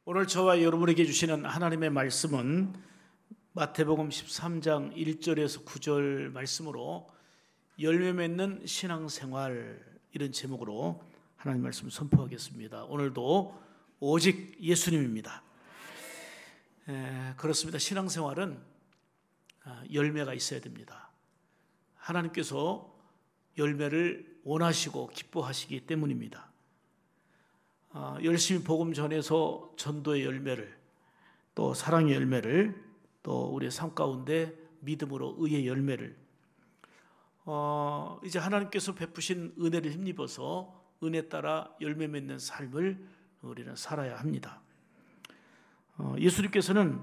오늘 저와 여러분에게 주시는 하나님의 말씀은 마태복음 13장 1절에서 9절 말씀으로 열매 맺는 신앙생활, 이런 제목으로 하나님 말씀 선포하겠습니다. 오늘도 오직 예수님입니다. 그렇습니다. 신앙생활은 열매가 있어야 됩니다. 하나님께서 열매를 원하시고 기뻐하시기 때문입니다. 열심히 복음 전해서 전도의 열매를, 또 사랑의 열매를, 또 우리의 삶 가운데 믿음으로 의의 열매를, 이제 하나님께서 베푸신 은혜를 힘입어서 은혜 따라 열매 맺는 삶을 우리는 살아야 합니다. 예수님께서는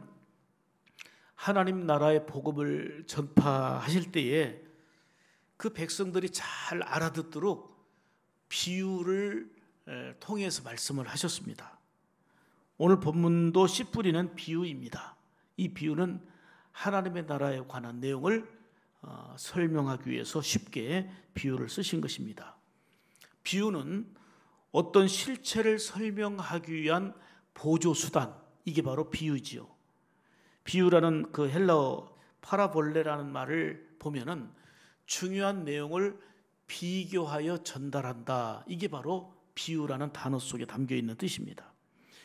하나님 나라의 복음을 전파하실 때에 그 백성들이 잘 알아듣도록 비유를 통해서 말씀을 하셨습니다. 오늘 본문도 씨 뿌리는 비유입니다. 이 비유는 하나님의 나라에 관한 내용을 설명하기 위해서 쉽게 비유를 쓰신 것입니다. 비유는 어떤 실체를 설명하기 위한 보조수단, 이게 바로 비유지요. 비유라는 그 헬라어 파라볼레라는 말을 보면은 중요한 내용을 비교하여 전달한다, 이게 바로 비유라는 단어 속에 담겨 있는 뜻입니다.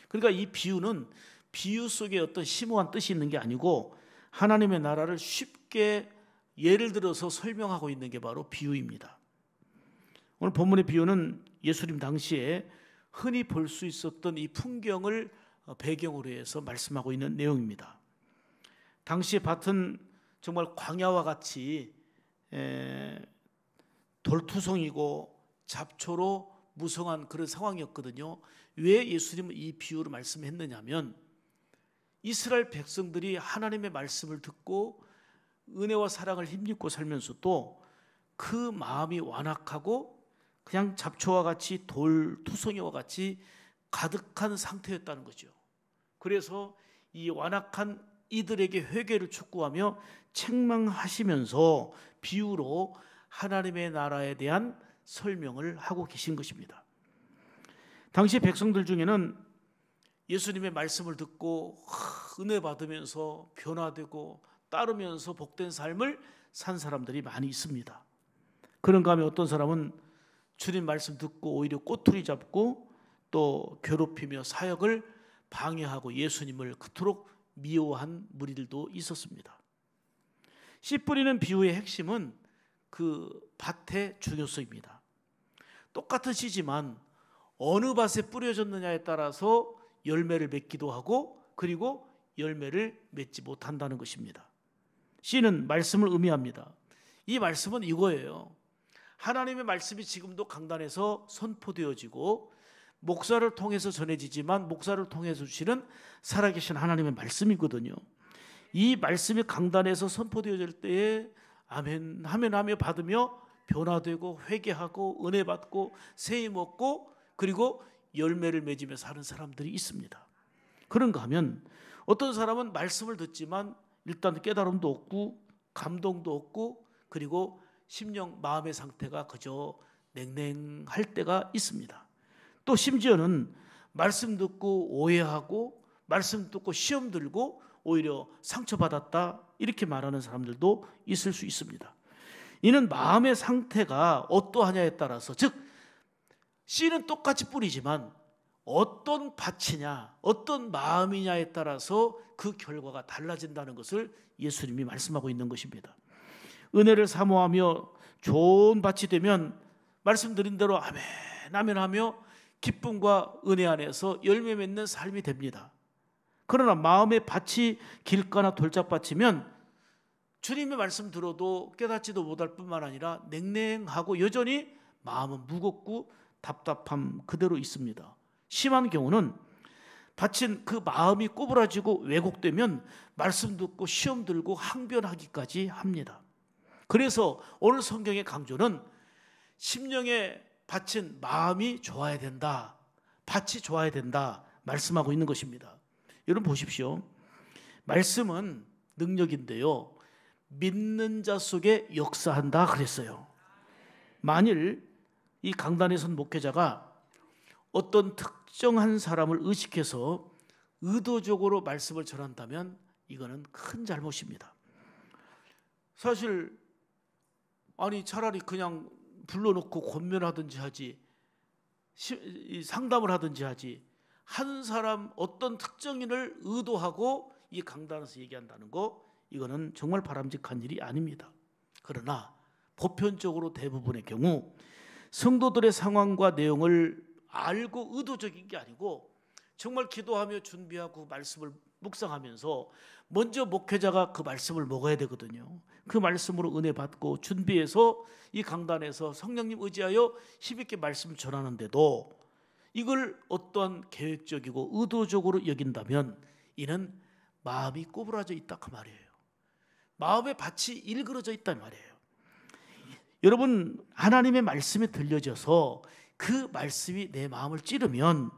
그러니까 이 비유는 비유 속에 어떤 심오한 뜻이 있는 게 아니고 하나님의 나라를 쉽게 예를 들어서 설명하고 있는 게 바로 비유입니다. 오늘 본문의 비유는 예수님 당시에 흔히 볼 수 있었던 이 풍경을 배경으로 해서 말씀하고 있는 내용입니다. 당시의 밭은 정말 광야와 같이 돌투성이고 잡초로 무성한 그런 상황이었거든요. 왜 예수님은 이 비유를 말씀했느냐면 이스라엘 백성들이 하나님의 말씀을 듣고 은혜와 사랑을 힘입고 살면서도 그 마음이 완악하고 그냥 잡초와 같이 돌투성이와 같이 가득한 상태였다는 거죠. 그래서 이 완악한 이들에게 회개를 촉구하며 책망하시면서 비유로 하나님의 나라에 대한 설명을 하고 계신 것입니다. 당시 백성들 중에는 예수님의 말씀을 듣고 은혜 받으면서 변화되고 따르면서 복된 삶을 산 사람들이 많이 있습니다. 그런가 하면 어떤 사람은 주님 말씀 듣고 오히려 꼬투리 잡고 또 괴롭히며 사역을 방해하고 예수님을 그토록 미워한 무리들도 있었습니다. 씨 뿌리는 비유의 핵심은 그 밭의 중요성입니다. 똑같은 씨지만 어느 밭에 뿌려졌느냐에 따라서 열매를 맺기도 하고 그리고 열매를 맺지 못한다는 것입니다. 씨는 말씀을 의미합니다. 이 말씀은 이거예요. 하나님의 말씀이 지금도 강단에서 선포되어지고 목사를 통해서 전해지지만 목사를 통해서 주시는 살아계신 하나님의 말씀이거든요. 이 말씀이 강단에서 선포되어질 때에 아멘 하며 받으며 변화되고 회개하고 은혜 받고 세임 얻고 그리고 열매를 맺으며 사는 사람들이 있습니다. 그런가 하면 어떤 사람은 말씀을 듣지만 일단 깨달음도 없고 감동도 없고 그리고 심령 마음의 상태가 그저 냉랭할 때가 있습니다. 또 심지어는 말씀 듣고 오해하고 말씀 듣고 시험 들고 오히려 상처받았다, 이렇게 말하는 사람들도 있을 수 있습니다. 이는 마음의 상태가 어떠하냐에 따라서, 즉 씨는 똑같이 뿌리지만 어떤 밭이냐 어떤 마음이냐에 따라서 그 결과가 달라진다는 것을 예수님이 말씀하고 있는 것입니다. 은혜를 사모하며 좋은 밭이 되면 말씀드린 대로 아멘 아멘 하며 기쁨과 은혜 안에서 열매 맺는 삶이 됩니다. 그러나 마음의 밭이 길가나 돌짝밭이면 주님의 말씀 들어도 깨닫지도 못할 뿐만 아니라 냉랭하고 여전히 마음은 무겁고 답답함 그대로 있습니다. 심한 경우는 밭인 그 마음이 꼬부라지고 왜곡되면 말씀 듣고 시험 들고 항변하기까지 합니다. 그래서 오늘 성경의 강조는 심령의 밭인 마음이 좋아야 된다, 밭이 좋아야 된다 말씀하고 있는 것입니다. 여러분 보십시오. 말씀은 능력인데요, 믿는 자 속에 역사한다 그랬어요. 만일 이 강단에 선 목회자가 어떤 특정한 사람을 의식해서 의도적으로 말씀을 전한다면 이거는 큰 잘못입니다. 사실 아니 차라리 그냥 불러놓고 권면하든지 하지, 상담을 하든지 하지, 한 사람 어떤 특정인을 의도하고 이 강단에서 얘기한다는 거, 이거는 정말 바람직한 일이 아닙니다. 그러나 보편적으로 대부분의 경우 성도들의 상황과 내용을 알고 의도적인 게 아니고 정말 기도하며 준비하고 말씀을 묵상하면서 먼저 목회자가 그 말씀을 먹어야 되거든요. 그 말씀으로 은혜 받고 준비해서 이 강단에서 성령님 의지하여 힘있게 말씀 전하는데도 이걸 어떠한 계획적이고 의도적으로 여긴다면 이는 마음이 구부러져 있다 그 말이에요. 마음의 밭이 일그러져 있다 말이에요. 여러분, 하나님의 말씀이 들려져서 그 말씀이 내 마음을 찌르면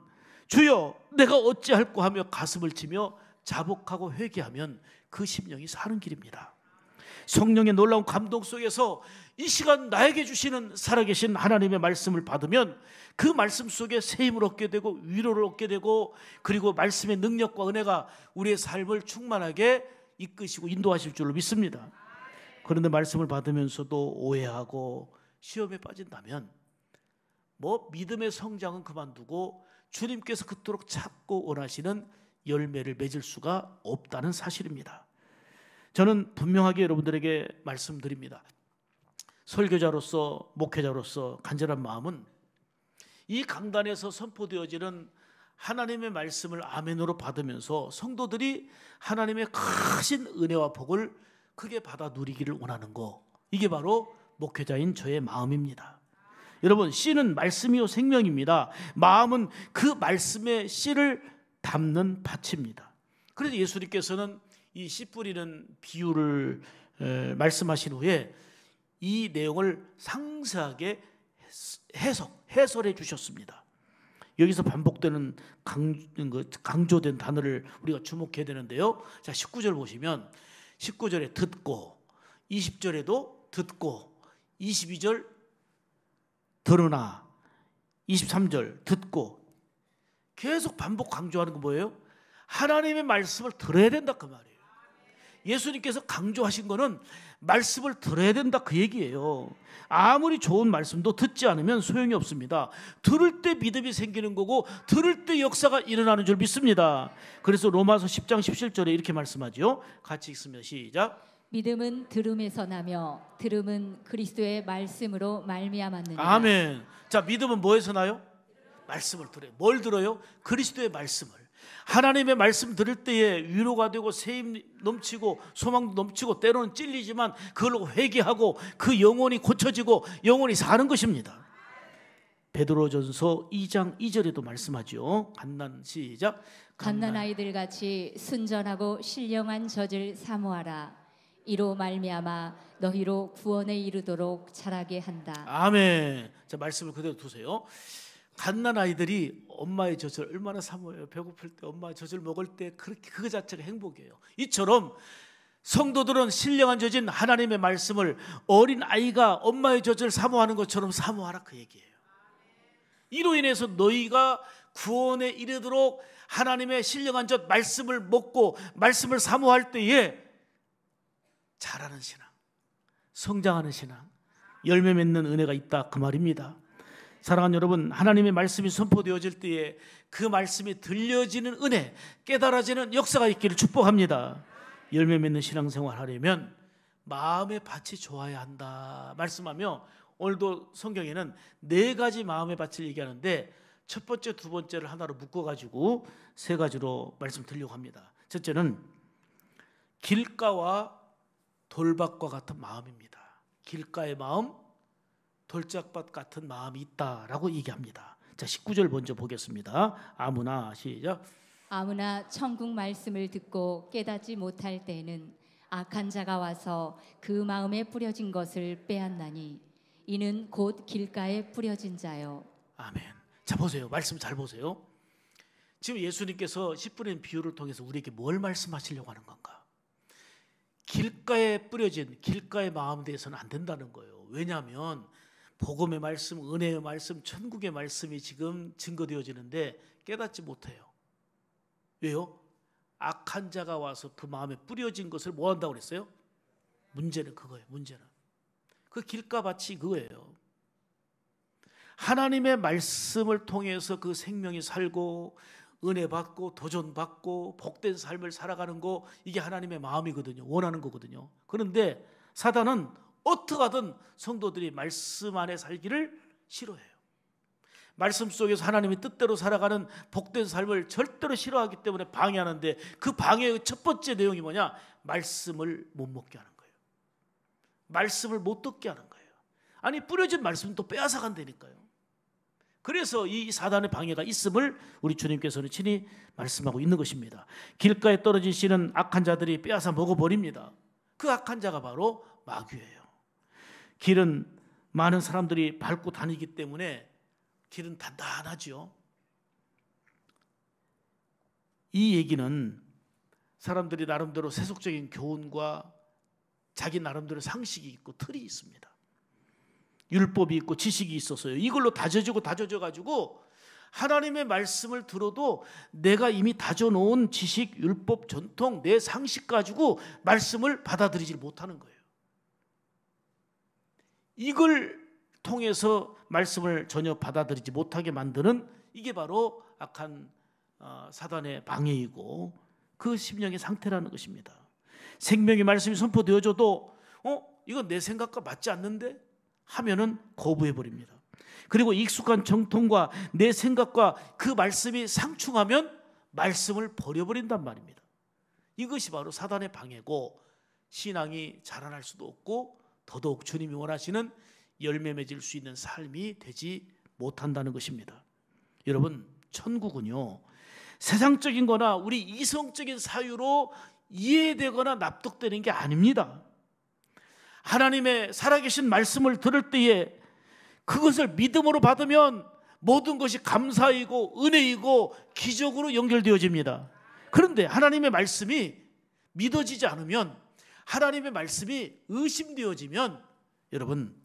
주여 내가 어찌할꼬 하며 가슴을 치며 자복하고 회개하면 그 심령이 사는 길입니다. 성령의 놀라운 감동 속에서 이 시간 나에게 주시는 살아계신 하나님의 말씀을 받으면 그 말씀 속에 새 힘을 얻게 되고 위로를 얻게 되고, 그리고 말씀의 능력과 은혜가 우리의 삶을 충만하게 이끄시고 인도하실 줄로 믿습니다. 그런데 말씀을 받으면서도 오해하고 시험에 빠진다면 믿음의 성장은 그만두고 주님께서 그토록 찾고 원하시는 열매를 맺을 수가 없다는 사실입니다. 저는 분명하게 여러분들에게 말씀드립니다. 설교자로서, 목회자로서 간절한 마음은 이 강단에서 선포되어지는 하나님의 말씀을 아멘으로 받으면서 성도들이 하나님의 크신 은혜와 복을 크게 받아 누리기를 원하는 거, 이게 바로 목회자인 저의 마음입니다. 여러분, 씨는 말씀이요 생명입니다. 마음은 그 말씀의 씨를 담는 밭입니다. 그래서 예수님께서는 이 씨 뿌리는 비유를 말씀하신 후에 이 내용을 상세하게 해설해 주셨습니다. 여기서 반복되는 강조된 단어를 우리가 주목해야 되는데요. 자, 19절 보시면 19절에 듣고, 20절에도 듣고, 22절 들으나, 23절 듣고, 계속 반복 강조하는 거 뭐예요? 하나님의 말씀을 들어야 된다 그 말이에요. 예수님께서 강조하신 거는 말씀을 들어야 된다 그 얘기예요. 아무리 좋은 말씀도 듣지 않으면 소용이 없습니다. 들을 때 믿음이 생기는 거고 들을 때 역사가 일어나는 줄 믿습니다. 그래서 로마서 10장 17절에 이렇게 말씀하죠. 같이 읽습니다. 시작. 믿음은 들음에서 나며 들음은 그리스도의 말씀으로 말미암았느니라. 아멘. 자, 믿음은 뭐에서 나요? 말씀을 들어요. 뭘 들어요? 그리스도의 말씀을. 하나님의 말씀 들을 때에 위로가 되고 새힘 넘치고 소망도 넘치고 때로는 찔리지만 그걸로 회개하고 그 영혼이 고쳐지고 영혼이 사는 것입니다. 베드로전서 2장 2절에도 말씀하죠. 시작. 갓난 아이들 같이 순전하고 신령한 젖을 사모하라. 이로 말미암아 너희로 구원에 이르도록 자라게 한다. 아멘. 자, 말씀을 그대로 두세요. 갓난 아이들이 엄마의 젖을 얼마나 사모해요. 배고플 때 엄마의 젖을 먹을 때 그렇게 그거 자체가 행복이에요. 이처럼 성도들은 신령한 젖인 하나님의 말씀을 어린 아이가 엄마의 젖을 사모하는 것처럼 사모하라 그 얘기예요. 이로 인해서 너희가 구원에 이르도록 하나님의 신령한 젖 말씀을 먹고 말씀을 사모할 때에 자라는 신앙, 성장하는 신앙, 열매 맺는 은혜가 있다 그 말입니다. 사랑하는 여러분, 하나님의 말씀이 선포되어질 때에 그 말씀이 들려지는 은혜, 깨달아지는 역사가 있기를 축복합니다. 열매 맺는 신앙생활 하려면 마음의 밭이 좋아야 한다 말씀하며, 오늘도 성경에는 4가지 마음의 밭을 얘기하는데 첫 번째, 두 번째를 하나로 묶어가지고 3가지로 말씀드리려고 합니다. 첫째는 길가와 돌밭과 같은 마음입니다. 길가의 마음, 돌짝밭 같은 마음이 있다라고 얘기합니다. 자, 19절 먼저 보겠습니다. 아무나 시작. 아무나 천국 말씀을 듣고 깨닫지 못할 때에는 악한 자가 와서 그 마음에 뿌려진 것을 빼앗나니 이는 곧 길가에 뿌려진 자요. 아멘. 자, 보세요. 말씀 잘 보세요. 지금 예수님께서 씨 뿌리는 비유를 통해서 우리에게 뭘 말씀하시려고 하는 건가? 길가에 뿌려진 길가의 마음에 대해서는 안 된다는 거예요. 왜냐하면 복음의 말씀, 은혜의 말씀, 천국의 말씀이 지금 증거되어지는데 깨닫지 못해요. 왜요? 악한 자가 와서 그 마음에 뿌려진 것을 뭐 한다고 그랬어요? 문제는 그거예요. 문제는 그 길가밭이 그거예요. 하나님의 말씀을 통해서 그 생명이 살고 은혜 받고 도전 받고 복된 삶을 살아가는 거, 이게 하나님의 마음이거든요. 원하는 거거든요. 그런데 사단은 어떻게 하든 성도들이 말씀 안에 살기를 싫어해요. 말씀 속에서 하나님의 뜻대로 살아가는 복된 삶을 절대로 싫어하기 때문에 방해하는데, 그 방해의 첫 번째 내용이 뭐냐? 말씀을 못 먹게 하는 거예요. 말씀을 못 듣게 하는 거예요. 아니, 뿌려진 말씀도 빼앗아 간다니까요. 그래서 이 사단의 방해가 있음을 우리 주님께서는 친히 말씀하고 있는 것입니다. 길가에 떨어진 씨는 악한 자들이 빼앗아 먹어버립니다. 그 악한 자가 바로 마귀예요. 길은 많은 사람들이 밟고 다니기 때문에 길은 단단하죠. 이 얘기는 사람들이 나름대로 세속적인 교훈과 자기 나름대로 상식이 있고 틀이 있습니다. 율법이 있고 지식이 있어서요. 이걸로 다져져가지고 하나님의 말씀을 들어도 내가 이미 다져놓은 지식, 율법, 전통, 내 상식 가지고 말씀을 받아들이지 못하는 거예요. 이걸 통해서 말씀을 전혀 받아들이지 못하게 만드는, 이게 바로 악한 사단의 방해이고 그 심령의 상태라는 것입니다. 생명의 말씀이 선포되어져도 이건 내 생각과 맞지 않는데 하면은 거부해버립니다. 그리고 익숙한 정통과 내 생각과 그 말씀이 상충하면 말씀을 버려버린단 말입니다. 이것이 바로 사단의 방해고, 신앙이 자라날 수도 없고 더더욱 주님이 원하시는 열매 맺을 수 있는 삶이 되지 못한다는 것입니다. 여러분, 천국은요, 세상적인 거나 우리 이성적인 사유로 이해되거나 납득되는 게 아닙니다. 하나님의 살아계신 말씀을 들을 때에 그것을 믿음으로 받으면 모든 것이 감사이고 은혜이고 기적으로 연결되어집니다. 그런데 하나님의 말씀이 믿어지지 않으면, 하나님의 말씀이 의심되어지면, 여러분,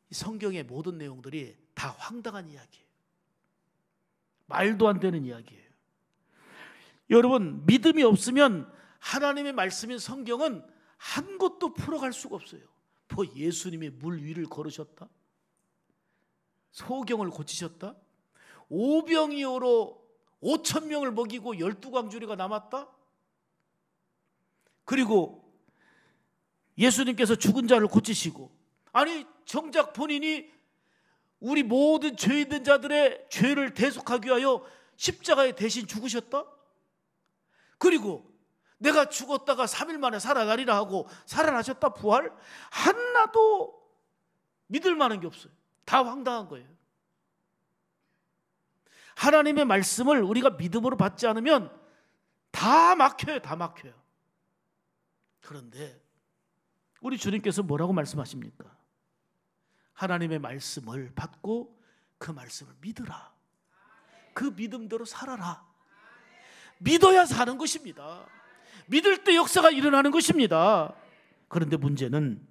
성경의 모든 내용들이 다 황당한 이야기예요. 말도 안 되는 이야기예요. 여러분, 믿음이 없으면 하나님의 말씀인 성경은 한 것도 풀어갈 수가 없어요. 뭐 예수님이 물 위를 걸으셨다? 소경을 고치셨다? 오병이어로 5,000명을 먹이고 12광주리가 남았다? 그리고 예수님께서 죽은 자를 고치시고, 아니 정작 본인이 우리 모든 죄 있는 자들의 죄를 대속하기 위하여 십자가에 대신 죽으셨다? 그리고 내가 죽었다가 3일 만에 살아나리라 하고 살아나셨다? 부활? 하나도 믿을 만한 게 없어요. 다 황당한 거예요. 하나님의 말씀을 우리가 믿음으로 받지 않으면 다 막혀요. 다 막혀요. 그런데 우리 주님께서 뭐라고 말씀하십니까? 하나님의 말씀을 받고 그 말씀을 믿으라. 그 믿음대로 살아라. 믿어야 사는 것입니다. 믿을 때 역사가 일어나는 것입니다. 그런데 문제는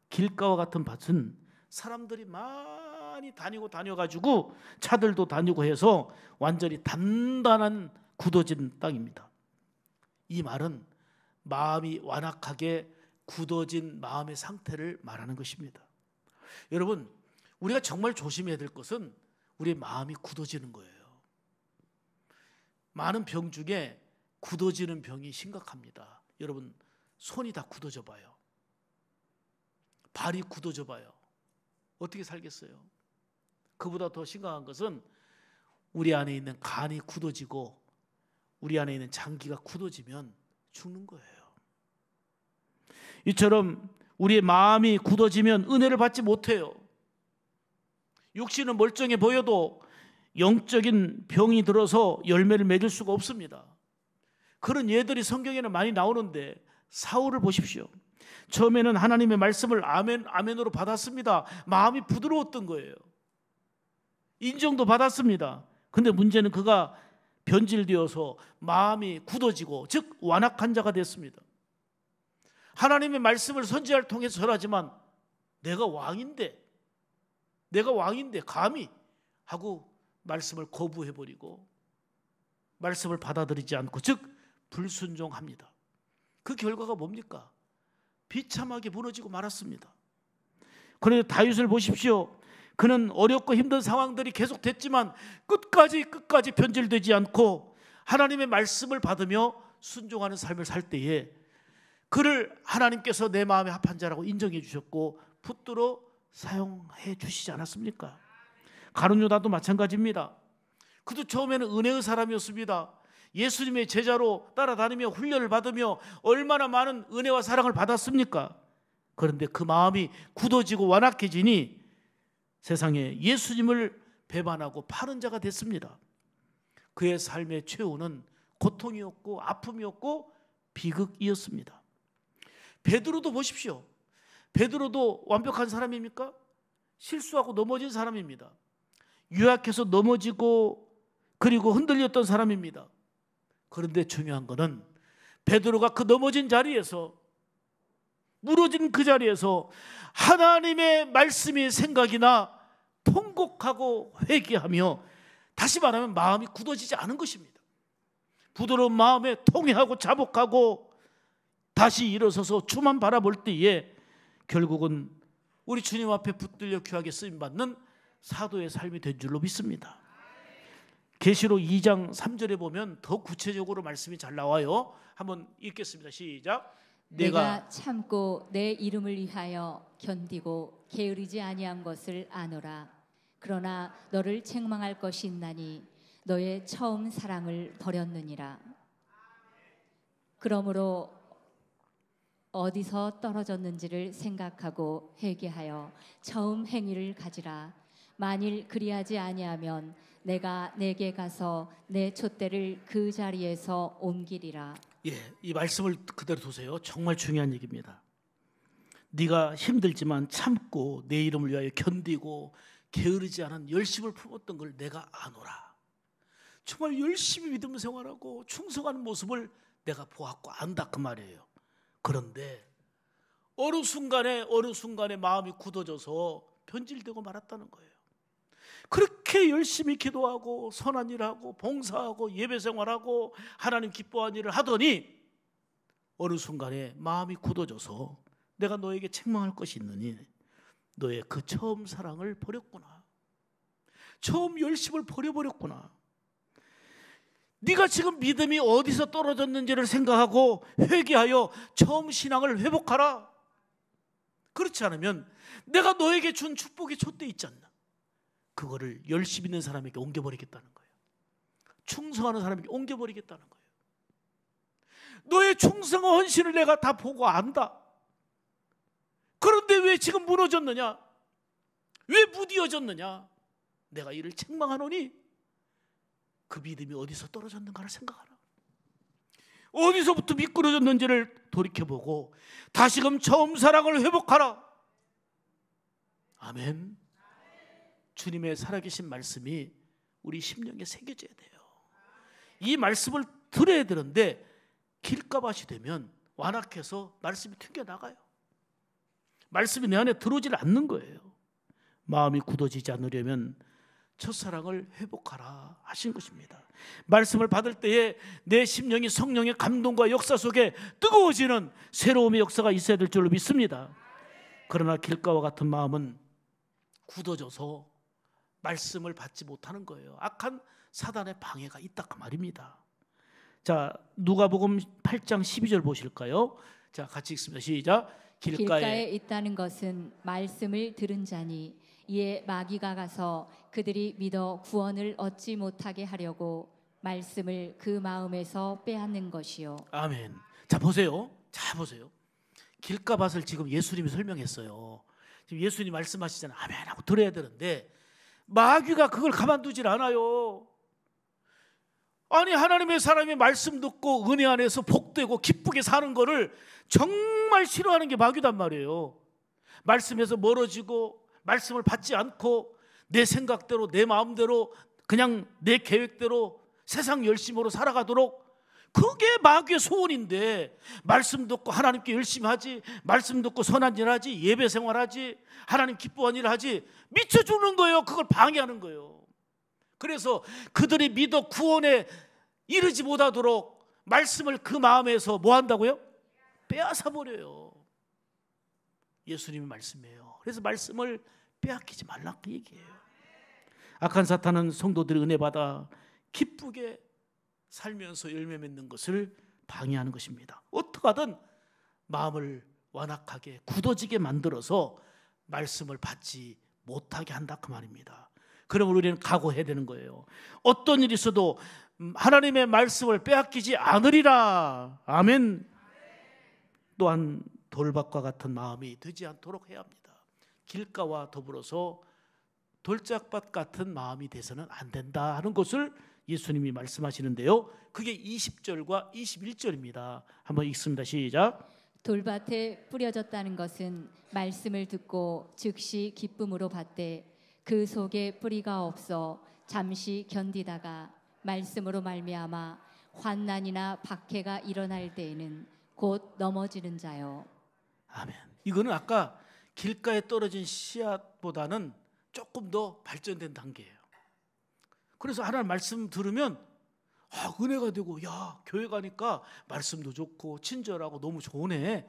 길가와 같은 밭은 사람들이 많이 다녀가지고 차들도 다니고 해서 완전히 단단한 굳어진 땅입니다. 이 말은 마음이 완악하게 굳어진 마음의 상태를 말하는 것입니다. 여러분, 우리가 정말 조심해야 될 것은 우리의 마음이 굳어지는 거예요. 많은 병 중에 굳어지는 병이 심각합니다. 여러분, 손이 다 굳어져 봐요. 발이 굳어져 봐요. 어떻게 살겠어요? 그보다 더 심각한 것은 우리 안에 있는 간이 굳어지고 우리 안에 있는 장기가 굳어지면 죽는 거예요. 이처럼 우리의 마음이 굳어지면 은혜를 받지 못해요. 육신은 멀쩡해 보여도 영적인 병이 들어서 열매를 맺을 수가 없습니다. 그런 예들이 성경에는 많이 나오는데 사울을 보십시오. 처음에는 하나님의 말씀을 아멘으로 받았습니다. 마음이 부드러웠던 거예요. 인정도 받았습니다. 근데 문제는 그가 변질되어서 마음이 굳어지고, 즉 완악한 자가 됐습니다. 하나님의 말씀을 선지자를 통해서 전하지만 내가 왕인데 감히 하고 말씀을 거부해버리고 말씀을 받아들이지 않고, 즉 불순종합니다. 그 결과가 뭡니까? 비참하게 무너지고 말았습니다. 그런데 다윗을 보십시오. 그는 어렵고 힘든 상황들이 계속됐지만 끝까지 변질되지 않고 하나님의 말씀을 받으며 순종하는 삶을 살 때에 그를 하나님께서 내 마음에 합한 자라고 인정해 주셨고 붙들어 사용해 주시지 않았습니까? 가룟 유다도 마찬가지입니다. 그도 처음에는 은혜의 사람이었습니다. 예수님의 제자로 따라다니며 훈련을 받으며 얼마나 많은 은혜와 사랑을 받았습니까? 그런데 그 마음이 굳어지고 완악해지니 세상에 예수님을 배반하고 파는 자가 됐습니다. 그의 삶의 최후는 고통이었고 아픔이었고 비극이었습니다. 베드로도 보십시오. 베드로도 완벽한 사람입니까? 실수하고 넘어진 사람입니다. 유약해서 넘어지고 그리고 흔들렸던 사람입니다. 그런데 중요한 것은 베드로가 그 넘어진 자리에서, 무너진 그 자리에서 하나님의 말씀이 생각이 나 통곡하고 회개하며, 다시 말하면 마음이 굳어지지 않은 것입니다. 부드러운 마음에 통회하고 자복하고 다시 일어서서 주만 바라볼 때에 결국은 우리 주님 앞에 붙들려 귀하게 쓰임받는 사도의 삶이 된 줄로 믿습니다. 계시록 2장 3절에 보면 더 구체적으로 말씀이 잘 나와요. 한번 읽겠습니다. 시작. 내가 참고 내 이름을 위하여 견디고 게으르지 아니한 것을 아노라. 그러나 너를 책망할 것이 있나니 너의 처음 사랑을 버렸느니라. 그러므로 어디서 떨어졌는지를 생각하고 회개하여 처음 행위를 가지라. 만일 그리하지 아니하면 내가 내게 가서 내 촛대를 그 자리에서 옮기리라. 이 말씀을 그대로 두세요. 정말 중요한 얘기입니다. 네가 힘들지만 참고 내 이름을 위하여 견디고 게으르지 않은 열심을 품었던 걸 내가 아노라. 정말 열심히 믿음 생활하고 충성하는 모습을 내가 보았고 안다, 그 말이에요. 그런데 어느 순간에 마음이 굳어져서 변질되고 말았다는 거예요. 그렇게 열심히 기도하고 선한 일하고 봉사하고 예배생활하고 하나님 기뻐하는 일을 하더니 어느 순간에 마음이 굳어져서 내가 너에게 책망할 것이 있느니 너의 그 처음 사랑을 버렸구나. 처음 열심을 버려버렸구나. 네가 지금 믿음이 어디서 떨어졌는지를 생각하고 회개하여 처음 신앙을 회복하라. 그렇지 않으면 내가 너에게 준 축복의 촛대 있지 않나, 그거를 열심히 있는 사람에게 옮겨버리겠다는 거예요. 충성하는 사람에게 옮겨버리겠다는 거예요. 너의 충성과 헌신을 내가 다 보고 안다. 그런데 왜 지금 무너졌느냐? 왜 무디어졌느냐? 내가 이를 책망하노니 그 믿음이 어디서 떨어졌는가를 생각하라. 어디서부터 미끄러졌는지를 돌이켜보고 다시금 처음 사랑을 회복하라. 아멘. 주님의 살아계신 말씀이 우리 심령에 새겨져야 돼요. 이 말씀을 들어야 되는데 길가밭이 되면 완악해서 말씀이 튕겨나가요. 말씀이 내 안에 들어오질 않는 거예요. 마음이 굳어지지 않으려면 첫사랑을 회복하라 하신 것입니다. 말씀을 받을 때에 내 심령이 성령의 감동과 역사 속에 뜨거워지는 새로움의 역사가 있어야 될 줄로 믿습니다. 그러나 길가와 같은 마음은 굳어져서 말씀을 받지 못하는 거예요. 악한 사단의 방해가 있다 그 말입니다. 자, 누가복음 8장 12절 보실까요? 자, 같이 읽습니다. 시작. 길가에 있다는 것은 말씀을 들은 자니 이에 마귀가 가서 그들이 믿어 구원을 얻지 못하게 하려고 말씀을 그 마음에서 빼앗는 것이요. 아멘. 자, 보세요. 길가밭을 지금 예수님이 설명했어요. 지금 예수님이 말씀하시잖아요. 아멘 하고 들어야 되는데 마귀가 그걸 가만두질 않아요. 아니, 하나님의 사람이 말씀 듣고 은혜 안에서 복되고 기쁘게 사는 거를 정말 싫어하는 게 마귀단 말이에요. 말씀에서 멀어지고 말씀을 받지 않고 내 생각대로 내 마음대로 그냥 내 계획대로 세상 열심으로 살아가도록, 그게 마귀의 소원인데 말씀 듣고 하나님께 열심히 하지, 말씀 듣고 선한 일 하지, 예배 생활하지, 하나님 기뻐하는 일 하지, 미쳐 죽는 거예요. 그걸 방해하는 거예요. 그래서 그들이 믿어 구원에 이르지 못하도록 말씀을 그 마음에서 뭐 한다고요? 빼앗아 버려요. 예수님의 말씀이에요. 그래서 말씀을 빼앗기지 말라 그 얘기예요. 악한 사탄은 성도들이 은혜 받아 기쁘게 살면서 열매 맺는 것을 방해하는 것입니다. 어떻게 하든 마음을 완악하게 굳어지게 만들어서 말씀을 받지 못하게 한다 그 말입니다. 그러면 우리는 각오해야 되는 거예요. 어떤 일이 있어도 하나님의 말씀을 빼앗기지 않으리라. 아멘. 또한 돌밭과 같은 마음이 되지 않도록 해야 합니다. 길가와 더불어서 돌짝밭 같은 마음이 돼서는 안 된다 하는 것을 예수님이 말씀하시는데요. 그게 20절과 21절입니다. 한번 읽습니다. 시작. 돌밭에 뿌려졌다는 것은 말씀을 듣고 즉시 기쁨으로 받되 그 속에 뿌리가 없어 잠시 견디다가 말씀으로 말미암아 환난이나 박해가 일어날 때에는 곧 넘어지는 자요. 아멘. 이거는 아까 길가에 떨어진 씨앗보다는 조금 더 발전된 단계예요. 그래서 하나님 말씀 들으면 은혜가 되고, 야, 교회 가니까 말씀도 좋고 친절하고 너무 좋으네.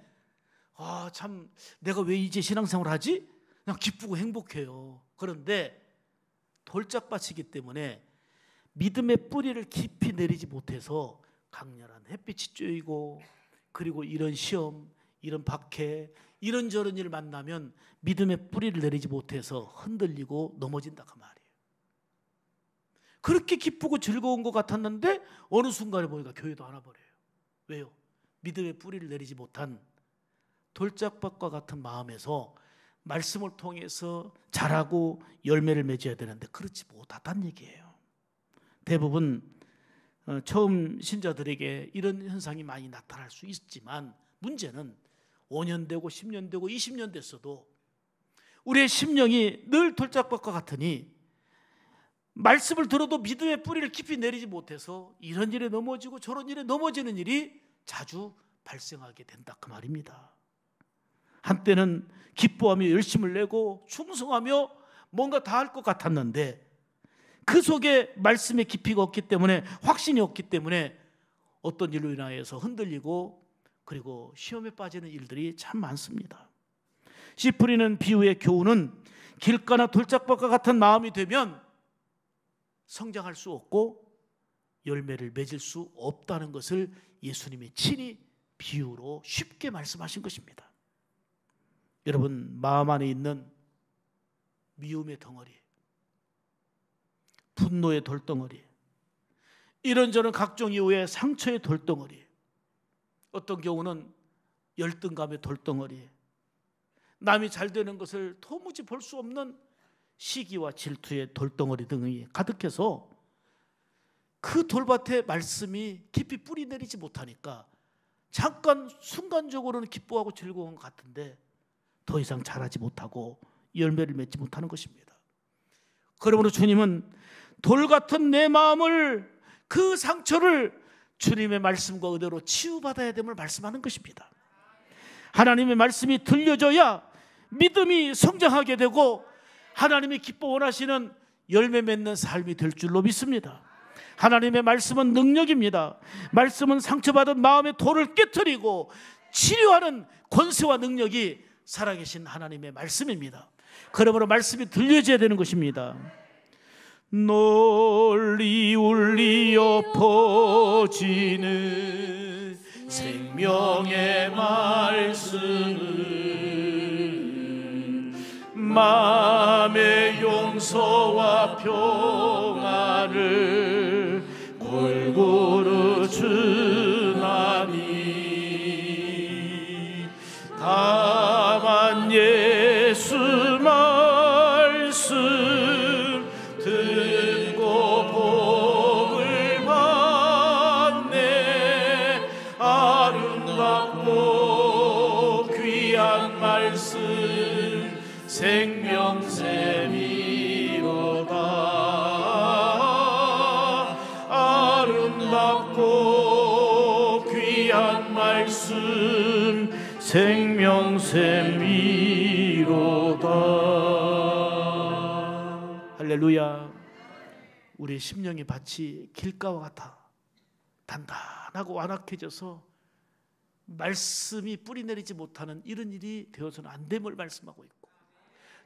참 내가 왜 이제 신앙생활 하지? 그냥 기쁘고 행복해요. 그런데 돌짝밭이기 때문에 믿음의 뿌리를 깊이 내리지 못해서 강렬한 햇빛이 쬐이고, 그리고 이런 시험, 이런 박해, 이런저런 일을 만나면 믿음의 뿌리를 내리지 못해서 흔들리고 넘어진다 그 말이에요. 그렇게 기쁘고 즐거운 것 같았는데 어느 순간에 보니까 교회도 하나 버려요. 왜요? 믿음의 뿌리를 내리지 못한 돌짝밭과 같은 마음에서 말씀을 통해서 자라고 열매를 맺어야 되는데 그렇지 못하다는 얘기예요. 대부분 처음 신자들에게 이런 현상이 많이 나타날 수 있지만 문제는 5년 되고 10년 되고 20년 됐어도 우리의 심령이 늘 돌짝밭과 같으니 말씀을 들어도 믿음의 뿌리를 깊이 내리지 못해서 이런 일에 넘어지고 저런 일에 넘어지는 일이 자주 발생하게 된다 그 말입니다. 한때는 기뻐하며 열심을 내고 충성하며 뭔가 다 할 것 같았는데 그 속에 말씀의 깊이가 없기 때문에, 확신이 없기 때문에 어떤 일로 인하여서 흔들리고 그리고 시험에 빠지는 일들이 참 많습니다. 씨 뿌리는 비유의 교훈은 길가나 돌짝밭과 같은 마음이 되면 성장할 수 없고 열매를 맺을 수 없다는 것을 예수님이 친히 비유로 쉽게 말씀하신 것입니다. 여러분, 마음 안에 있는 미움의 덩어리, 분노의 돌덩어리, 이런저런 각종 이유의 상처의 돌덩어리, 어떤 경우는 열등감의 돌덩어리, 남이 잘 되는 것을 도무지 볼 수 없는 시기와 질투의 돌덩어리 등이 가득해서 그 돌밭에 말씀이 깊이 뿌리 내리지 못하니까 잠깐 순간적으로는 기뻐하고 즐거운 것 같은데 더 이상 자라지 못하고 열매를 맺지 못하는 것입니다. 그러므로 주님은 돌 같은 내 마음을, 그 상처를 주님의 말씀과 의대로 치유받아야 됨을 말씀하는 것입니다. 하나님의 말씀이 들려져야 믿음이 성장하게 되고 하나님이 기뻐 원하시는 열매 맺는 삶이 될 줄로 믿습니다. 하나님의 말씀은 능력입니다. 말씀은 상처받은 마음의 돌을 깨트리고 치료하는 권세와 능력이 살아계신 하나님의 말씀입니다. 그러므로 말씀이 들려져야 되는 것입니다. 널리 울리어 퍼지는 생명의 말씀은 마음의 용서와 평안을 골고루 주나니 다만 예수 말씀 듣고 복을 받네. 아름답고 귀한 말씀 생명샘이로다. 아름답고 귀한 말씀 생명샘이로다. 할렐루야. 우리의 심령의 밭이 길가와 같아. 단단하고 완악해져서 말씀이 뿌리내리지 못하는 이런 일이 되어서는 안 됨을 말씀하고 있고,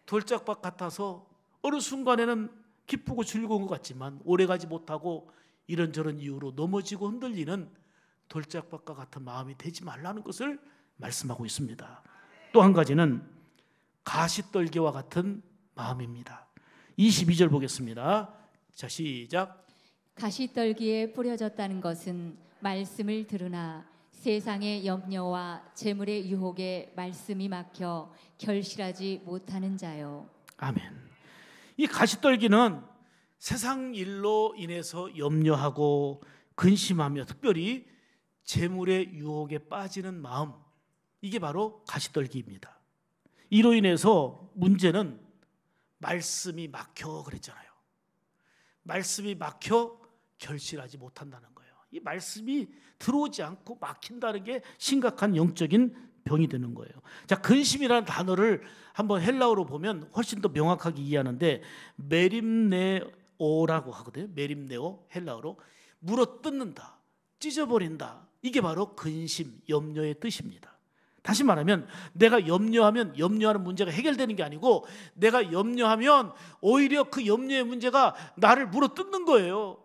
돌짝밭 같아서 어느 순간에는 기쁘고 즐거운 것 같지만 오래가지 못하고 이런저런 이유로 넘어지고 흔들리는 돌짝밭과 같은 마음이 되지 말라는 것을 말씀하고 있습니다. 또 한 가지는 가시떨기와 같은 마음입니다. 22절 보겠습니다. 자, 시작. 가시떨기에 뿌려졌다는 것은 말씀을 들으나 세상의 염려와 재물의 유혹에 말씀이 막혀 결실하지 못하는 자요. 아멘. 이 가시떨기는 세상 일로 인해서 염려하고 근심하며 특별히 재물의 유혹에 빠지는 마음, 이게 바로 가시떨기입니다. 이로 인해서 문제는 말씀이 막혀 그랬잖아요. 말씀이 막혀 결실하지 못한다는 거예요. 이 말씀이 들어오지 않고 막힌다는 게 심각한 영적인 병이 되는 거예요. 자, 근심이라는 단어를 한번 헬라어로 보면 훨씬 더 명확하게 이해하는데 메림네오라고 하거든요. 메림네오, 헬라어로 물어뜯는다, 찢어버린다. 이게 바로 근심, 염려의 뜻입니다. 다시 말하면 내가 염려하면 염려하는 문제가 해결되는 게 아니고 내가 염려하면 오히려 그 염려의 문제가 나를 물어뜯는 거예요.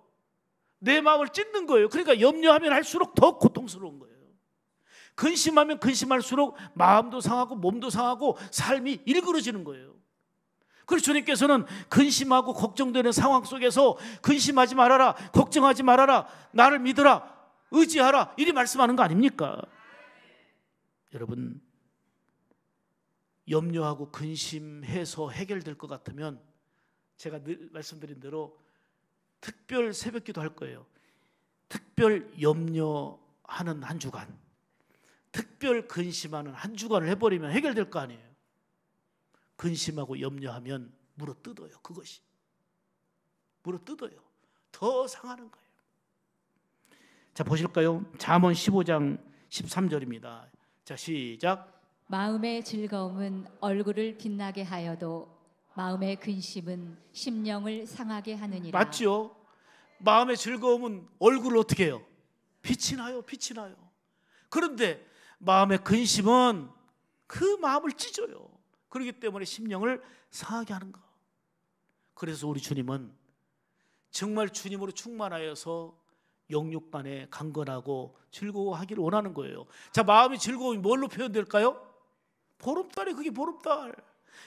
내 마음을 찢는 거예요. 그러니까 염려하면 할수록 더 고통스러운 거예요. 근심하면 근심할수록 마음도 상하고 몸도 상하고 삶이 일그러지는 거예요. 그래서 주님께서는 근심하고 걱정되는 상황 속에서 근심하지 말아라, 걱정하지 말아라, 나를 믿으라, 의지하라, 이리 말씀하는 거 아닙니까? 여러분, 염려하고 근심해서 해결될 것 같으면 제가 늘 말씀드린 대로 특별 새벽기도 할 거예요. 특별 염려하는 한 주간, 특별 근심하는 한 주간을 해버리면 해결될 거 아니에요. 근심하고 염려하면 물어뜯어요. 그것이 물어뜯어요. 더 상하는 거예요. 자, 보실까요? 잠언 15장 13절입니다. 자, 시작. 마음의 즐거움은 얼굴을 빛나게 하여도 마음의 근심은 심령을 상하게 하느니라. 맞죠? 마음의 즐거움은 얼굴을 어떻게 해요? 빛이 나요. 빛이 나요. 그런데 마음의 근심은 그 마음을 찢어요. 그렇기 때문에 심령을 상하게 하는 거. 그래서 우리 주님은 정말 주님으로 충만하여서 영육간에 강건하고 즐거워하기를 원하는 거예요. 자, 마음의 즐거움이 뭘로 표현될까요? 보름달이, 그게 보름달.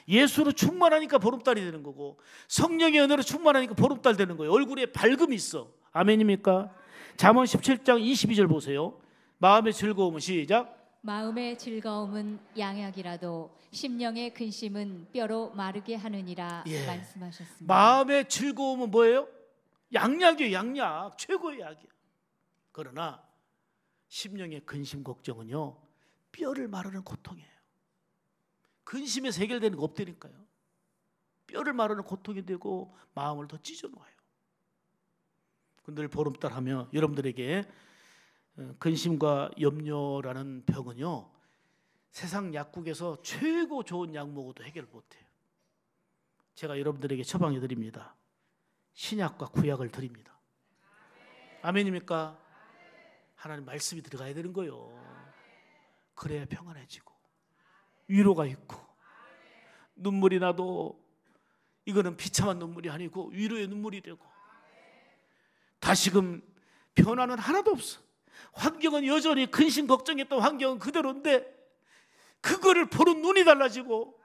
예수로 충만하니까 보름달이 되는 거고 성령의 은혜로 충만하니까 보름달 되는 거예요. 얼굴에 밝음이 있어. 아멘입니까? 잠언 17장 22절 보세요. 마음의 즐거움은 시작. 마음의 즐거움은 양약이라도 심령의 근심은 뼈로 마르게 하느니라. 예. 말씀하셨습니다. 마음의 즐거움은 뭐예요? 양약이에요. 양약. 최고의 약이에요. 그러나 심령의 근심 걱정은요, 뼈를 마르는 고통이에요. 근심에서 해결되는 거 없다니까요. 뼈를 마르는 고통이 되고 마음을 더 찢어놓아요. 늘 보름달 하며 여러분들에게 근심과 염려라는 병은요, 세상 약국에서 최고 좋은 약 먹어도 해결 못해요. 제가 여러분들에게 처방해 드립니다. 신약과 구약을 드립니다. 아멘입니까? 하나님 말씀이 들어가야 되는 거예요. 그래야 평안해지고 위로가 있고, 눈물이 나도 이거는 비참한 눈물이 아니고 위로의 눈물이 되고, 다시금 변화는 하나도 없어. 환경은 여전히 근심 걱정했던 환경은 그대로인데 그거를 보는 눈이 달라지고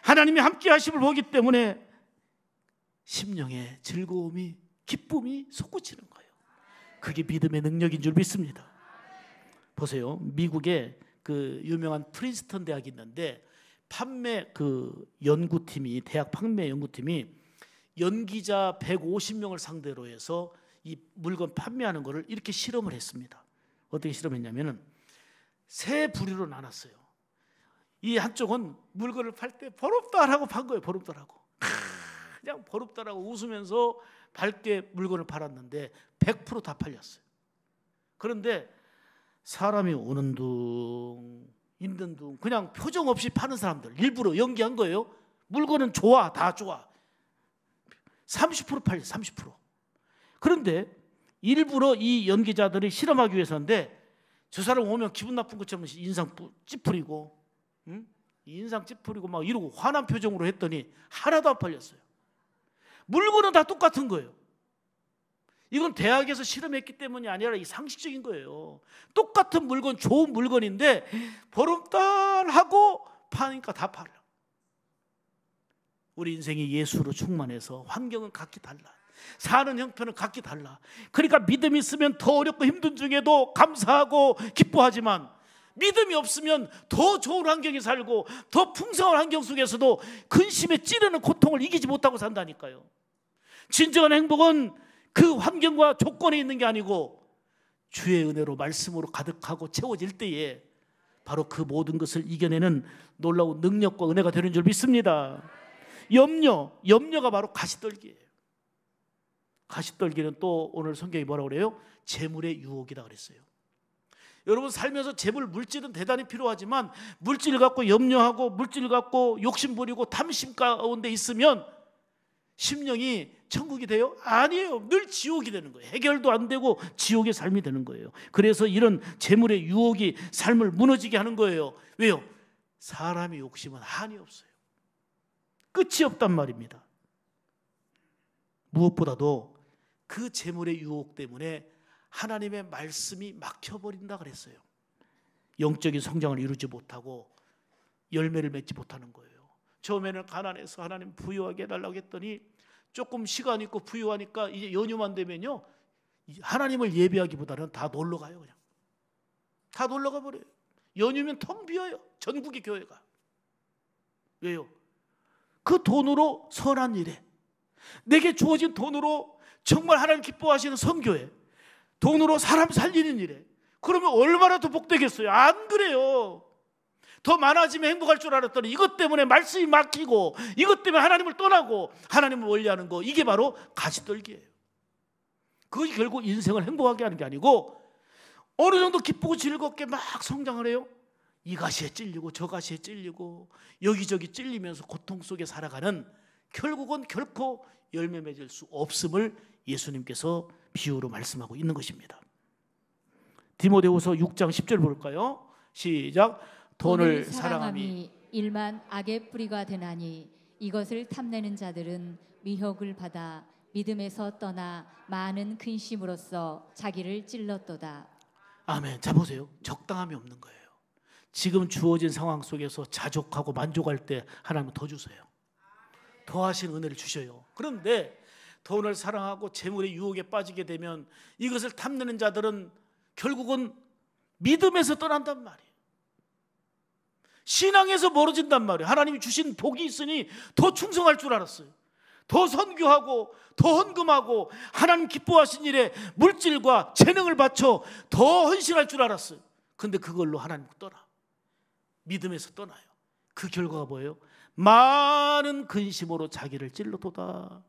하나님이 함께 하심을 보기 때문에 심령의 즐거움이, 기쁨이 솟구치는 거예요. 그게 믿음의 능력인 줄 믿습니다. 보세요. 미국에 그 유명한 프린스턴 대학이 있는데 판매 그 연구팀이, 대학 판매 연구팀이 연기자 150명을 상대로 해서 이 물건 판매하는 거를 이렇게 실험을 했습니다. 어떻게 실험했냐면은 세 부류로 나눴어요. 이 한쪽은 물건을 팔 때 보름달하고 판 거예요. 보름달하고 그냥 보름달하고 웃으면서 밝게 물건을 팔았는데 100% 다 팔렸어요. 그런데 사람이 오는 둥 있는 둥 그냥 표정 없이 파는 사람들, 일부러 연기한 거예요. 물건은 좋아, 다 좋아. 30% 팔려, 30%. 그런데 일부러 이 연기자들이 실험하기 위해서인데 저 사람 오면 기분 나쁜 것처럼 인상 찌푸리고 응? 인상 찌푸리고 막 이러고 화난 표정으로 했더니 하나도 안 팔렸어요. 물건은 다 똑같은 거예요. 이건 대학에서 실험했기 때문이 아니라 이 상식적인 거예요. 똑같은 물건, 좋은 물건인데 보름달하고 파니까 다 팔려. 우리 인생이 예수로 충만해서 환경은 각기 달라. 사는 형편은 각기 달라. 그러니까 믿음이 있으면 더 어렵고 힘든 중에도 감사하고 기뻐하지만 믿음이 없으면 더 좋은 환경에 살고 더 풍성한 환경 속에서도 근심에 찌르는 고통을 이기지 못하고 산다니까요. 진정한 행복은 그 환경과 조건에 있는 게 아니고 주의 은혜로 말씀으로 가득하고 채워질 때에 바로 그 모든 것을 이겨내는 놀라운 능력과 은혜가 되는 줄 믿습니다. 염려가 바로 가시떨기예요. 가시떨기는 또 오늘 성경이 뭐라고 그래요? 재물의 유혹이다 그랬어요. 여러분 살면서 재물, 물질은 대단히 필요하지만 물질 갖고 염려하고 물질 갖고 욕심 부리고 탐심 가운데 있으면 심령이 천국이 돼요? 아니에요. 늘 지옥이 되는 거예요. 해결도 안 되고 지옥의 삶이 되는 거예요. 그래서 이런 재물의 유혹이 삶을 무너지게 하는 거예요. 왜요? 사람의 욕심은 한이 없어요. 끝이 없단 말입니다. 무엇보다도 그 재물의 유혹 때문에 하나님의 말씀이 막혀버린다 그랬어요. 영적인 성장을 이루지 못하고 열매를 맺지 못하는 거예요. 처음에는 가난해서 하나님 부유하게 해달라고 했더니 조금 시간 있고 부유하니까 이제 연휴만 되면요 하나님을 예배하기보다는 다 놀러 가요. 그냥 다 놀러 가버려요. 연휴면 텅 비어요. 전국의 교회가. 왜요? 그 돈으로 선한 일에, 내게 주어진 돈으로 정말 하나님 기뻐하시는 선교에, 돈으로 사람 살리는 일에, 그러면 얼마나 더 복되겠어요? 안 그래요. 더 많아지면 행복할 줄 알았더니 이것 때문에 말씀이 막히고 이것 때문에 하나님을 떠나고 하나님을 멀리하는 거, 이게 바로 가시떨기예요. 그것이 결국 인생을 행복하게 하는 게 아니고 어느 정도 기쁘고 즐겁게 막 성장을 해요. 이 가시에 찔리고 저 가시에 찔리고 여기저기 찔리면서 고통 속에 살아가는, 결국은 결코 열매 맺을 수 없음을 예수님께서 비유로 말씀하고 있는 것입니다. 디모데후서 6장 10절 볼까요? 시작. 돈을 사랑함이 일만 악의 뿌리가 되나니 이것을 탐내는 자들은 미혹을 받아 믿음에서 떠나 많은 근심으로써 자기를 찔렀도다. 아멘. 자 보세요. 적당함이 없는 거예요. 지금 주어진 상황 속에서 자족하고 만족할 때 하나님은 더 주세요. 더 하신 은혜를 주셔요. 그런데 돈을 사랑하고 재물의 유혹에 빠지게 되면 이것을 탐내는 자들은 결국은 믿음에서 떠난단 말이에요. 신앙에서 멀어진단 말이에요. 하나님이 주신 복이 있으니 더 충성할 줄 알았어요. 더 선교하고 더 헌금하고 하나님 기뻐하신 일에 물질과 재능을 바쳐 더 헌신할 줄 알았어요. 근데 그걸로 하나님 떠나, 믿음에서 떠나요. 그 결과가 뭐예요? 많은 근심으로 자기를 찔러도다.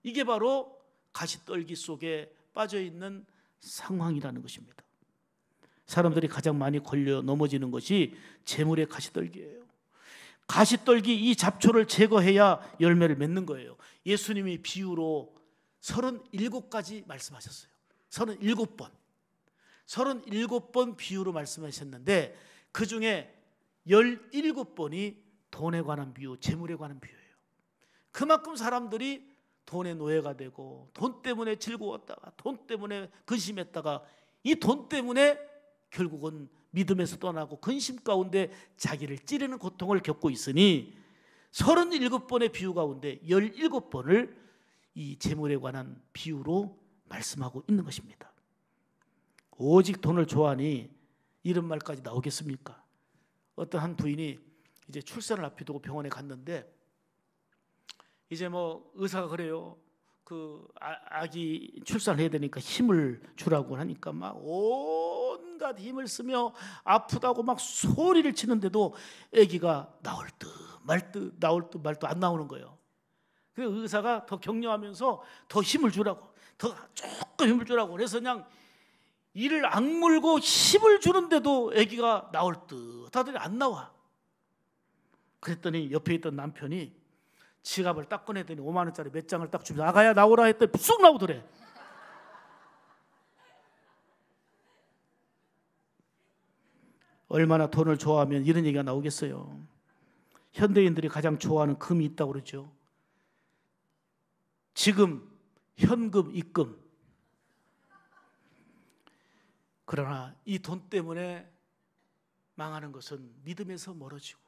이게 바로 가시떨기 속에 빠져있는 상황이라는 것입니다. 사람들이 가장 많이 걸려 넘어지는 것이 재물의 가시떨기예요. 가시떨기 이 잡초를 제거해야 열매를 맺는 거예요. 예수님이 비유로 37가지 말씀하셨어요. 37번 비유로 말씀하셨는데 그 중에 17번이 돈에 관한 비유, 재물에 관한 비유예요. 그만큼 사람들이 돈의 노예가 되고 돈 때문에 즐거웠다가 돈 때문에 근심했다가 이 돈 때문에 결국은 믿음에서 떠나고 근심 가운데 자기를 찌르는 고통을 겪고 있으니 37번의 비유 가운데 17번을 이 재물에 관한 비유로 말씀하고 있는 것입니다. 오직 돈을 좋아하니 이런 말까지 나오겠습니까? 어떤 한 부인이 이제 출산을 앞에 두고 병원에 갔는데 이제 뭐 의사가 그래요. 그 아기 출산을 해야 되니까 힘을 주라고 하니까 막 온갖 힘을 쓰며 아프다고 막 소리를 치는데도 아기가 나올 듯 말 듯 안 나오는 거예요. 그래서 의사가 더 격려하면서 더 힘을 주라고, 더 조금 힘을 주라고 그래서 그냥 이를 악물고 힘을 주는데도 아기가 나올 듯 하더니 안 나와. 그랬더니 옆에 있던 남편이 지갑을 딱 꺼내더니 5만 원짜리 몇 장을 딱 주면서 아가야 나오라 했더니 쑥 나오더래. 얼마나 돈을 좋아하면 이런 얘기가 나오겠어요. 현대인들이 가장 좋아하는 금이 있다고 그러죠. 지금, 현금, 입금. 그러나 이 돈 때문에 망하는 것은 믿음에서 멀어지고,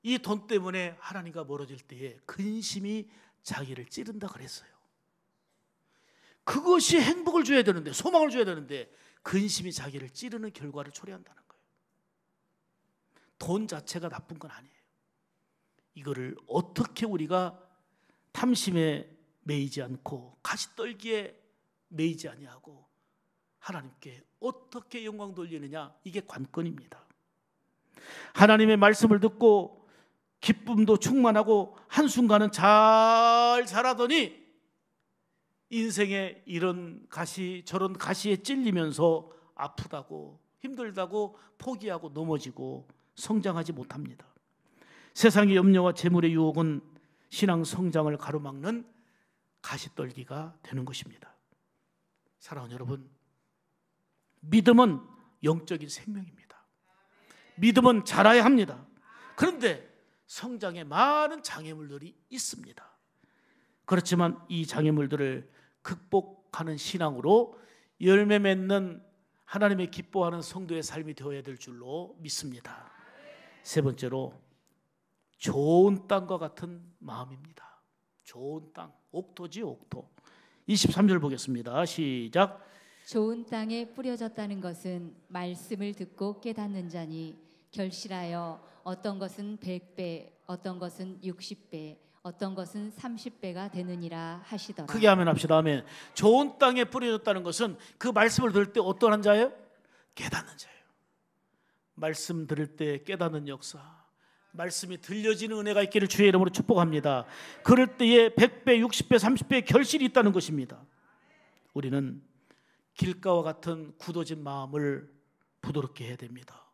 이 돈 때문에 하나님과 멀어질 때에 근심이 자기를 찌른다 그랬어요. 그것이 행복을 줘야 되는데, 소망을 줘야 되는데 근심이 자기를 찌르는 결과를 초래한다는 거예요. 돈 자체가 나쁜 건 아니에요. 이거를 어떻게 우리가 탐심에 매이지 않고 가시떨기에 매이지 아니하고 하나님께 어떻게 영광 돌리느냐, 이게 관건입니다. 하나님의 말씀을 듣고 기쁨도 충만하고 한순간은 잘 자라더니 인생에 이런 가시 저런 가시에 찔리면서 아프다고 힘들다고 포기하고 넘어지고 성장하지 못합니다. 세상의 염려와 재물의 유혹은 신앙 성장을 가로막는 가시떨기가 되는 것입니다. 사랑하는 여러분, 믿음은 영적인 생명입니다. 믿음은 자라야 합니다. 그런데 성장에 많은 장애물들이 있습니다. 그렇지만 이 장애물들을 극복하는 신앙으로 열매 맺는 하나님의 기뻐하는 성도의 삶이 되어야 될 줄로 믿습니다. 세 번째로 좋은 땅과 같은 마음입니다. 좋은 땅, 옥토지 옥토. 23절 보겠습니다. 시작. 좋은 땅에 뿌려졌다는 것은 말씀을 듣고 깨닫는 자니 결실하여 어떤 것은 100배, 어떤 것은 60배, 어떤 것은 30배가 되느니라 하시더라. 크게 하면 합시다. 아멘. 좋은 땅에 뿌려졌다는 것은 그 말씀을 들을 때 어떠한 자예요? 깨닫는 자예요. 말씀 들을 때 깨닫는 역사, 말씀이 들려지는 은혜가 있기를 주의 이름으로 축복합니다. 그럴 때에 100배, 60배, 30배의 결실이 있다는 것입니다. 우리는 길가와 같은 굳어진 마음을 부드럽게 해야 됩니다.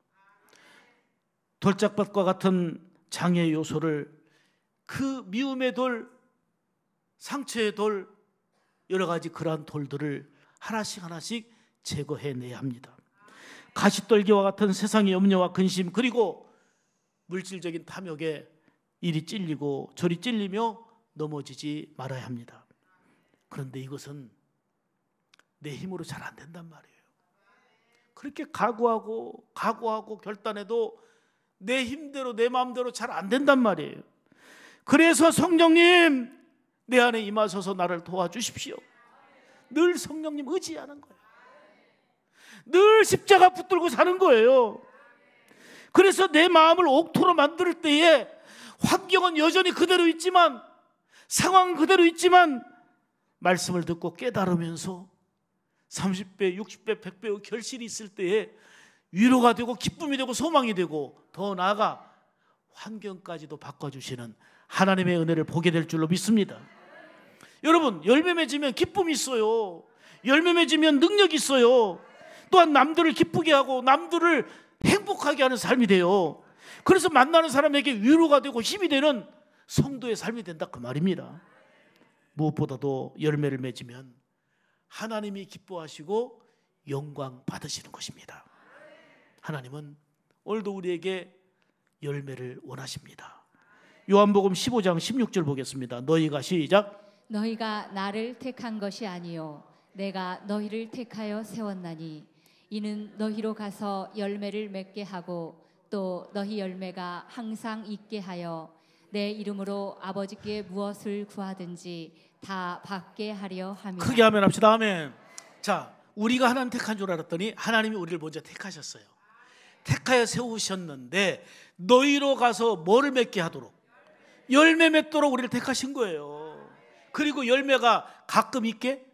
돌짝밭과 같은 장애 요소를, 그 미움의 돌, 상처의 돌, 여러 가지 그러한 돌들을 하나씩 하나씩 제거해내야 합니다. 가시떨기와 같은 세상의 염려와 근심, 그리고 물질적인 탐욕에 이리 찔리고 저리 찔리며 넘어지지 말아야 합니다. 그런데 이것은 내 힘으로 잘 안 된단 말이에요. 그렇게 각오하고 결단해도 내 힘대로 내 마음대로 잘 안 된단 말이에요. 그래서 성령님, 내 안에 임하셔서 나를 도와주십시오. 늘 성령님 의지하는 거예요. 늘 십자가 붙들고 사는 거예요. 그래서 내 마음을 옥토로 만들 때에 환경은 여전히 그대로 있지만, 상황은 그대로 있지만 말씀을 듣고 깨달으면서 30배, 60배, 100배의 결실이 있을 때에 위로가 되고 기쁨이 되고 소망이 되고, 더 나아가 환경까지도 바꿔주시는 하나님의 은혜를 보게 될 줄로 믿습니다. 여러분, 열매 맺으면 기쁨이 있어요. 열매 맺으면 능력이 있어요. 또한 남들을 기쁘게 하고 남들을 행복하게 하는 삶이 돼요. 그래서 만나는 사람에게 위로가 되고 힘이 되는 성도의 삶이 된다, 그 말입니다. 무엇보다도 열매를 맺으면 하나님이 기뻐하시고 영광 받으시는 것입니다. 하나님은 오늘도 우리에게 열매를 원하십니다. 요한복음 15장 16절 보겠습니다. 너희가, 시작. 너희가 나를 택한 것이 아니요 내가 너희를 택하여 세웠나니 이는 너희로 가서 열매를 맺게 하고 또 너희 열매가 항상 있게 하여 내 이름으로 아버지께 무엇을 구하든지 다 받게 하려 함이라. 크게 하면 합시다. 아멘. 자, 우리가 하나님 택한 줄 알았더니 하나님이 우리를 먼저 택하셨어요. 택하여 세우셨는데 너희로 가서 뭐를 맺게 하도록? 열매 맺도록 우리를 택하신 거예요. 그리고 열매가 가끔 있게?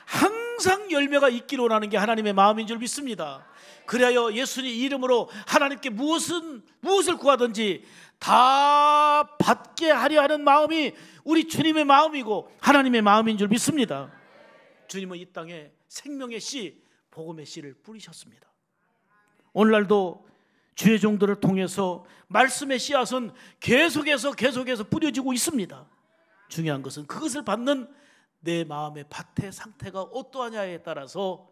항상 열매가 있기를 원하는 게 하나님의 마음인 줄 믿습니다. 그래야 예수님 이름으로 하나님께 무엇을 구하든지 다 받게 하려 하는 마음이 우리 주님의 마음이고 하나님의 마음인 줄 믿습니다. 주님은 이 땅에 생명의 씨, 복음의 씨를 뿌리셨습니다. 오늘날도 주의 종들을 통해서 말씀의 씨앗은 계속해서 뿌려지고 있습니다. 중요한 것은 그것을 받는 내 마음의 밭의 상태가 어떠하냐에 따라서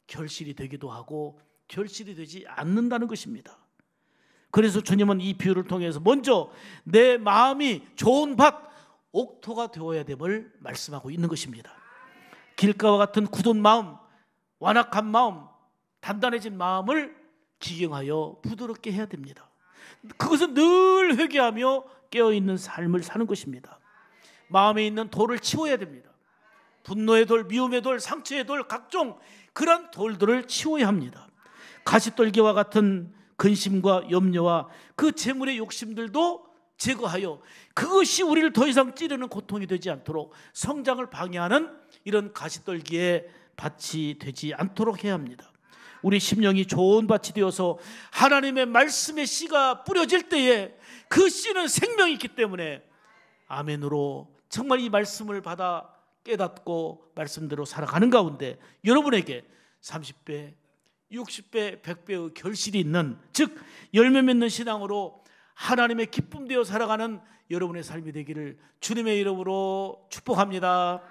결실이 되기도 하고 결실이 되지 않는다는 것입니다. 그래서 주님은 이 비유를 통해서 먼저 내 마음이 좋은 밭, 옥토가 되어야 됨을 말씀하고 있는 것입니다. 길가와 같은 굳은 마음, 완악한 마음, 단단해진 마음을 기경하여 부드럽게 해야 됩니다. 그것은 늘 회개하며 깨어있는 삶을 사는 것입니다. 마음에 있는 돌을 치워야 됩니다. 분노의 돌, 미움의 돌, 상처의 돌, 각종 그런 돌들을 치워야 합니다. 가시떨기와 같은 근심과 염려와 그 재물의 욕심들도 제거하여 그것이 우리를 더 이상 찌르는 고통이 되지 않도록 성장을 방해하는 이런 가시떨기의 밭이 되지 않도록 해야 합니다. 우리 심령이 좋은 밭이 되어서 하나님의 말씀의 씨가 뿌려질 때에 그 씨는 생명이 있기 때문에 아멘으로 정말 이 말씀을 받아 깨닫고 말씀대로 살아가는 가운데 여러분에게 30배, 60배, 100배의 결실이 있는, 즉 열매 맺는 신앙으로 하나님의 기쁨 되어 살아가는 여러분의 삶이 되기를 주님의 이름으로 축복합니다.